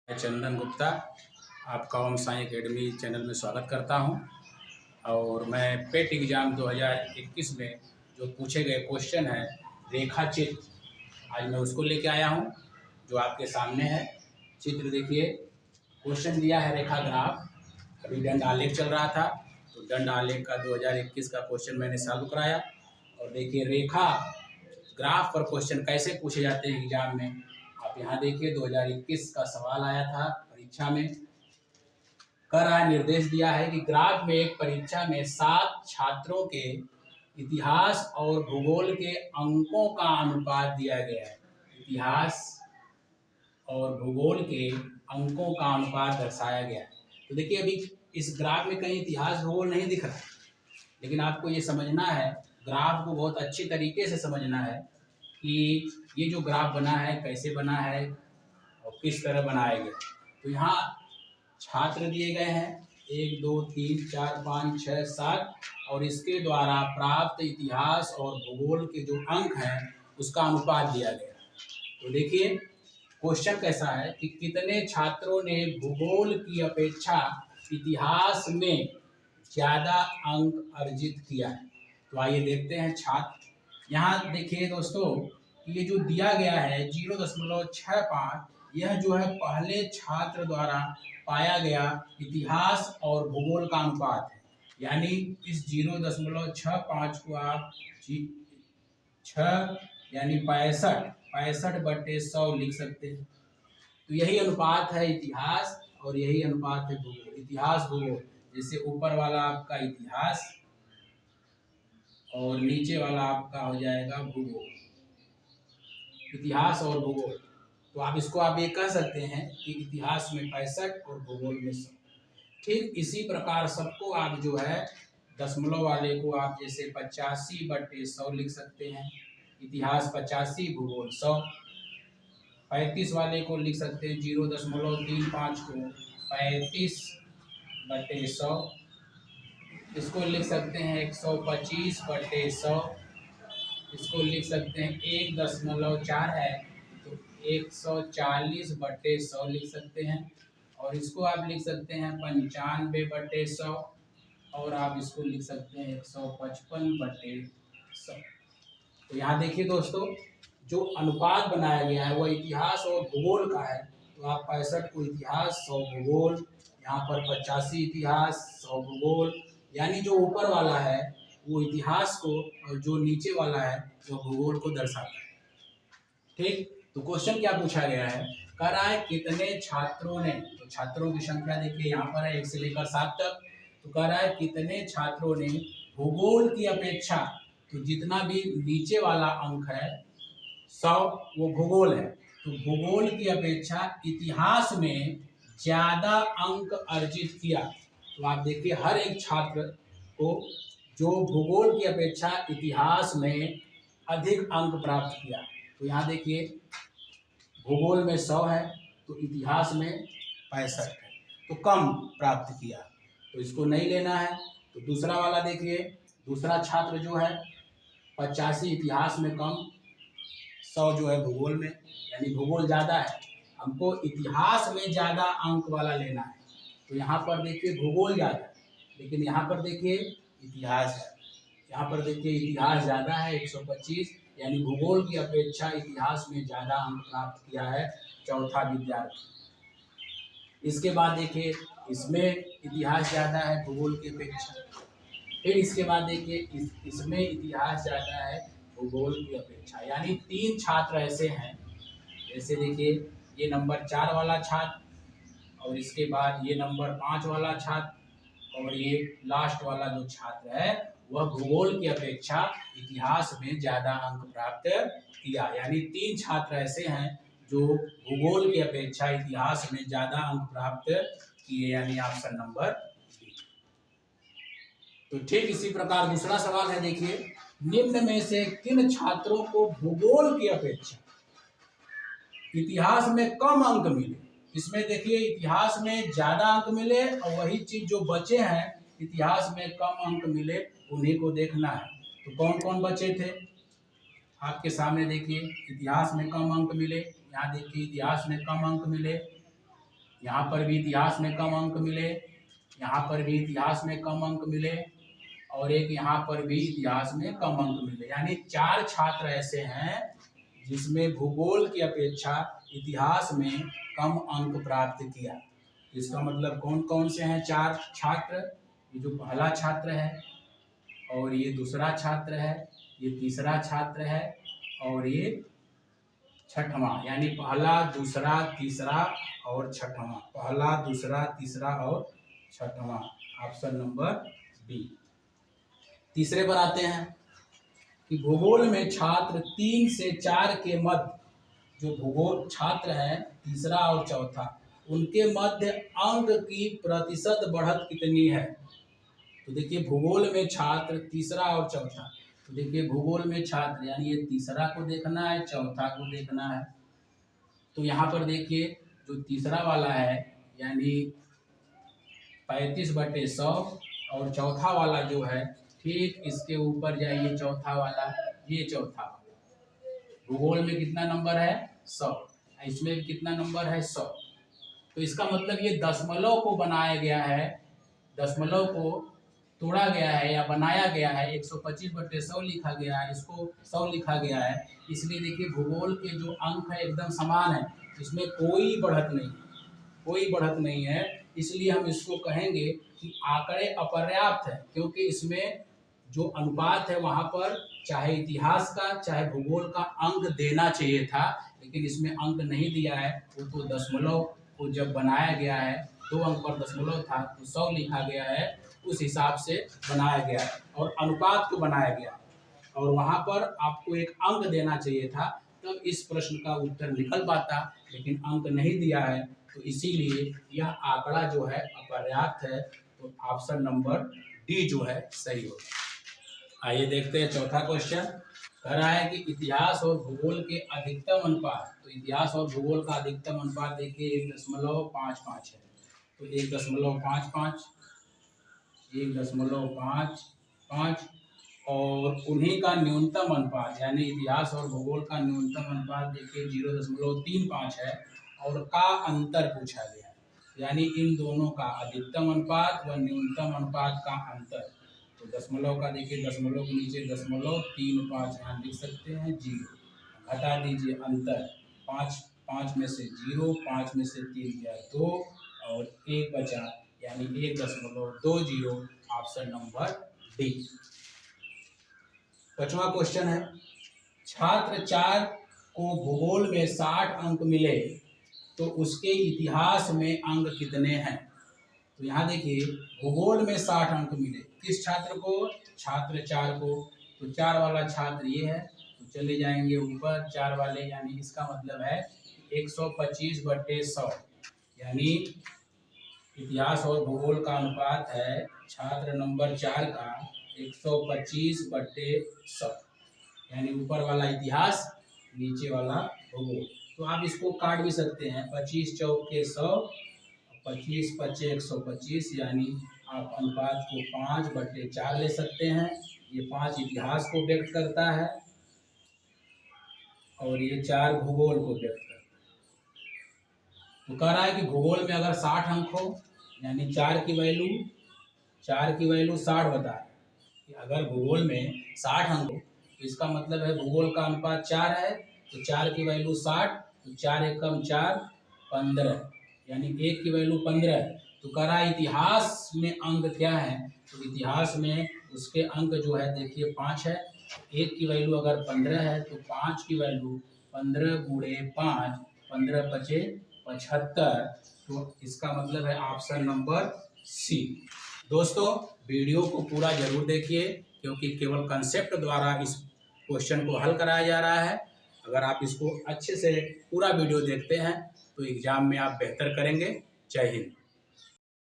मैं चंदन गुप्ता आपका ओम Sai academy channel में स्वागत करता हूं। और मैं पेट एग्ज़ाम 2021 में जो पूछे गए क्वेश्चन हैं रेखा चित्र, आज मैं उसको लेके आया हूं जो आपके सामने है। चित्र देखिए, क्वेश्चन दिया है रेखा ग्राफ। अभी दंड आलेख चल रहा था तो दंड आलेख का 2021 का क्वेश्चन मैंने सॉल्व कराया। और देखिए रेखा ग्राफ पर क्वेश्चन कैसे पूछे जाते हैं एग्जाम में। आप यहाँ देखिए 2021 का सवाल आया था परीक्षा में। कर रहा निर्देश दिया है कि ग्राफ में एक परीक्षा में 7 छात्रों के इतिहास और भूगोल के अंकों का अनुपात दिया गया है। इतिहास और भूगोल के अंकों का अनुपात दर्शाया गया है। तो देखिए अभी इस ग्राफ में कहीं इतिहास भूगोल नहीं दिख रहा, लेकिन आपको ये समझना है, ग्राफ को बहुत अच्छी तरीके से समझना है कि ये जो ग्राफ बना है कैसे बना है और किस तरह बनाया गया। तो यहाँ छात्र दिए गए हैं 1 2 3 4 5 6 7 और इसके द्वारा प्राप्त इतिहास और भूगोल के जो अंक हैं उसका अनुपात दिया गया। तो देखिए क्वेश्चन कैसा है कि कितने छात्रों ने भूगोल की अपेक्षा इतिहास में ज़्यादा अंक अर्जित किया है। तो आइए देखते हैं छात्र। यहाँ देखिए दोस्तों, ये जो दिया गया है 0.65, यह जो है पहले छात्र द्वारा पाया गया इतिहास और भूगोल का अनुपात है। यानी इस 0.65 को आप 6 यानी 65/100 लिख सकते हैं। तो यही अनुपात है इतिहास और यही अनुपात है भूगोल। इतिहास भूगोल, जैसे ऊपर वाला आपका इतिहास और नीचे वाला आपका हो जाएगा भूगोल। इतिहास और भूगोल, तो आप इसको आप ये कह सकते हैं कि इतिहास में 65 और भूगोल में 100। ठीक इसी प्रकार सबको आप जो है दशमलव वाले को आप जैसे 85/100 लिख सकते हैं। इतिहास 85, भूगोल 100। 35 वाले को लिख सकते हैं 0.35 को 35/100। इसको लिख सकते हैं 125/100। इसको लिख सकते हैं 1.4 है तो 140/100 लिख सकते हैं। और इसको आप लिख सकते हैं 95/100 और आप इसको लिख सकते हैं 155/100। तो यहाँ देखिए दोस्तों, जो अनुपात बनाया गया है वह इतिहास और भूगोल का है। तो आप 65 को इतिहास, 100 भूगोल, यहाँ पर 85 इतिहास, 100 भूगोल, यानी जो ऊपर वाला है वो इतिहास को और जो नीचे वाला है वो भूगोल को दर्शाता है। ठीक, तो क्वेश्चन क्या पूछा गया है, कह रहा है कितने छात्रों ने, तो छात्रों की संख्या देखिए यहाँ पर है 1 से लेकर 7 तक। तो कह रहा है कितने छात्रों ने भूगोल की अपेक्षा, तो जितना भी नीचे वाला अंक है 100 वो भूगोल है, तो भूगोल की अपेक्षा इतिहास में ज़्यादा अंक अर्जित किया। तो आप देखिए हर एक छात्र को जो भूगोल की अपेक्षा इतिहास में अधिक अंक प्राप्त किया। तो यहाँ देखिए भूगोल में 100 है तो इतिहास में 65 है, तो कम प्राप्त किया, तो इसको नहीं लेना है। तो दूसरा वाला देखिए, दूसरा छात्र जो है 85 इतिहास में कम, 100 जो है भूगोल में, यानी भूगोल ज़्यादा है, हमको इतिहास में ज़्यादा अंक वाला लेना है। तो यहाँ पर देखिए भूगोल ज़्यादा है, लेकिन यहाँ पर देखिए इतिहास है। यहाँ पर देखिए इतिहास ज़्यादा है 125, यानी भूगोल की अपेक्षा इतिहास में ज़्यादा अंक प्राप्त किया है चौथा विद्यार्थी। इसके बाद देखिए इसमें इतिहास ज़्यादा है भूगोल की अपेक्षा। फिर इसके बाद देखिए इसमें इतिहास ज़्यादा है भूगोल की अपेक्षा, यानी 3 छात्र ऐसे हैं। जैसे देखिए ये नंबर 4 वाला छात्र और इसके बाद ये नंबर 5 वाला छात्र और ये लास्ट वाला जो छात्र है वह भूगोल की अपेक्षा इतिहास में ज़्यादा अंक प्राप्त किया। यानी 3 छात्र ऐसे हैं जो भूगोल की अपेक्षा इतिहास में ज़्यादा अंक प्राप्त किए, यानी ऑप्शन नंबर बी। तो ठीक इसी प्रकार दूसरा सवाल है, देखिए निम्न में से किन छात्रों को भूगोल की अपेक्षा इतिहास में कम अंक मिले। इसमें देखिए इतिहास में ज़्यादा अंक मिले और वही चीज़ जो बचे हैं इतिहास में कम अंक मिले उन्हीं को देखना है। तो कौन कौन बचे थे आपके सामने देखिए, इतिहास में कम अंक मिले, यहाँ देखिए इतिहास में कम अंक मिले, यहाँ पर भी इतिहास में कम अंक मिले, यहाँ पर भी इतिहास में कम अंक मिले, और एक यहाँ पर भी इतिहास में कम अंक मिले। यानी 4 छात्र ऐसे हैं जिसमें भूगोल की अपेक्षा इतिहास में कम अंक प्राप्त किया। इसका मतलब कौन कौन से हैं 4 छात्र? ये जो पहला छात्र है, और ये दूसरा छात्र है, ये तीसरा छात्र है, और ये छठवां। यानी पहला, दूसरा, तीसरा और छठवां। पहला, दूसरा, तीसरा और छठवां। Option number B. तीसरे पर आते हैं कि भूगोल में छात्र 3 से 4 के मध्य, जो भूगोल छात्र हैं तीसरा और चौथा, उनके मध्य अंक की प्रतिशत बढ़त कितनी है? तो देखिए भूगोल में छात्र तीसरा और चौथा, तो देखिए भूगोल में छात्र यानी ये तीसरा को देखना है, चौथा को देखना है। तो यहाँ पर देखिए जो तीसरा वाला है यानी 35/100, और चौथा वाला जो है ठीक इसके ऊपर जाइए, चौथा वाला, ये चौथा वाला। भूगोल में कितना नंबर है? 100। इसमें कितना नंबर है? 100। तो इसका मतलब ये दशमलव को बनाया गया है, दशमलव को तोड़ा गया है या बनाया गया है, 125/100 लिखा गया है, इसको 100 लिखा गया है। इसलिए देखिए भूगोल के जो अंक है एकदम समान है, इसमें कोई बढ़त नहीं, कोई बढ़त नहीं है। इसलिए हम इसको कहेंगे कि आंकड़े अपर्याप्त है, क्योंकि इसमें जो अनुपात है वहाँ पर चाहे इतिहास का चाहे भूगोल का अंक देना चाहिए था, लेकिन इसमें अंक नहीं दिया है। वो तो दशमलव को जब बनाया गया है 2 अंक पर दशमलव था तो 100 लिखा गया है, उस हिसाब से बनाया गया है और अनुपात को बनाया गया, और वहाँ पर आपको एक अंक देना चाहिए था, तब इस प्रश्न का उत्तर निकल पाता, लेकिन अंक नहीं दिया है, तो इसीलिए यह आंकड़ा जो है अपर्याप्त है। तो ऑप्शन नंबर डी जो है सही होगा। आइए देखते हैं चौथा क्वेश्चन। कह रहा है कि इतिहास और भूगोल के अधिकतम अनुपात, तो इतिहास और भूगोल का अधिकतम अनुपात देखिए 1.55 है, तो 1.55, 1.55, और उन्हीं का न्यूनतम अनुपात यानी इतिहास और भूगोल का न्यूनतम अनुपात देखिए 0.35 है, और का अंतर पूछा गया है, यानी इन दोनों का अधिकतम अनुपात व न्यूनतम अनुपात का अंतर। तो दशमलव का देखिए, दशमलव के नीचे 0.35 यहाँ लिख सकते हैं, 0 घटा दीजिए अंतर, 5 में से 0, 5 में से 3 गया 2, और 1 बचा यानी 1.20। Option number D. पांचवा क्वेश्चन है, छात्र 4 को भूगोल में 60 अंक मिले तो उसके इतिहास में अंक कितने हैं? तो यहाँ देखिए भूगोल में 60 अंक मिले, किस छात्र को? छात्र 4 को। तो 4 वाला छात्र ये है, तो चले जाएंगे ऊपर 4 वाले, यानी इसका मतलब है 125/100, यानी इतिहास और भूगोल का अनुपात है छात्र नंबर 4 का 125/100, यानी ऊपर वाला इतिहास, नीचे वाला भूगोल। तो आप इसको काट भी सकते हैं, 25 चौके 100, 25 पचे 125, यानी आप अनुपात को 5/4 ले सकते हैं। ये 5 इतिहास को व्यक्त करता है और ये 4 भूगोल को व्यक्त करता है। तो कह रहा है कि भूगोल में अगर 60 अंक हो, यानी 4 की वैल्यू 60 बता रहा है कि अगर भूगोल में 60 अंक हो, तो इसका मतलब है भूगोल का अनुपात 4 है, तो 4 की वैल्यू 60, तो 4 एकम 4 15, यानी 1 की वैल्यू 15। तो कह रहा है इतिहास में अंक क्या है? तो इतिहास में उसके अंक जो है देखिए 5 है, 1 की वैल्यू अगर 15 है तो 5 की वैल्यू 15 गुणे 5, 15 पचे 75। तो इसका मतलब है ऑप्शन नंबर सी। दोस्तों वीडियो को पूरा जरूर देखिए, क्योंकि केवल कंसेप्ट द्वारा इस क्वेश्चन को हल कराया जा रहा है। अगर आप इसको अच्छे से पूरा वीडियो देखते हैं तो एग्जाम में आप बेहतर करेंगे। जय हिंद।